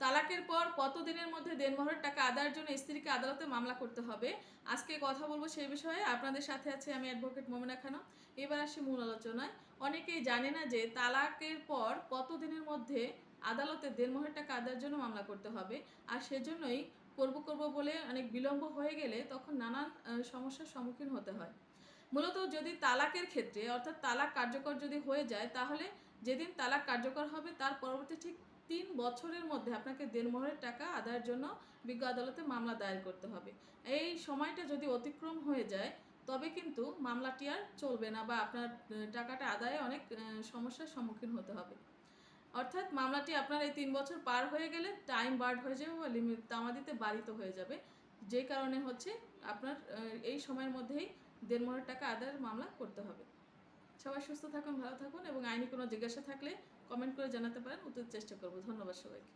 তালাকের পর কত দিনের মধ্যে দেনমোহরের টাকা আদায়ের জন্য স্ত্রীকে আদালতে মামলা করতে হবে, আজকে কথা বলবো সেই বিষয়ে। আপনাদের সাথে আছি আমি অ্যাডভোকেট মোমেনা খানম। এবার আসি মূল আলোচনায়। অনেকেই জানে না যে তালাকের পর কত দিনের মধ্যে আদালতে দেনমোহরের টাকা আদায়ের জন্য মামলা করতে হবে, আর সেজন্যই করব বলে অনেক বিলম্ব হয়ে গেলে তখন নানান সমস্যার সম্মুখীন হতে হয়। মূলত যদি তালাকের ক্ষেত্রে অর্থাৎ তালাক কার্যকর যদি হয়ে যায়, তাহলে যেদিন তালাক কার্যকর হবে তার পরবর্তী ঠিক 3 বছরের মধ্যে আপনাকে দেনমোহরের টাকা আদায়ের জন্য বিজ্ঞ আদালতে মামলা দায়ের করতে হবে। এই সময়টা যদি অতিক্রম হয়ে যায় তবে কিন্তু মামলাটি আর চলবে না, বা আপনার টাকাটা আদায়ে অনেক সমস্যার সম্মুখীন হতে হবে। অর্থাৎ মামলাটি আপনার এই 3 বছর পার হয়ে গেলে টাইম বার্ড হয়ে যাবে বা লিমিট তামাদিতে বাড়িত হয়ে যাবে, যে কারণে হচ্ছে আপনার এই সময়ের মধ্যেই দেনমোহরের টাকা আদায়ের মামলা করতে হবে। সবাই সুস্থ থাকুন, ভালো থাকুন, এবং আইনি কোনো জিজ্ঞাসা থাকলে কমেন্ট করে জানাতে পারেন, উত্তর চেষ্টা করব। ধন্যবাদ সবাইকে।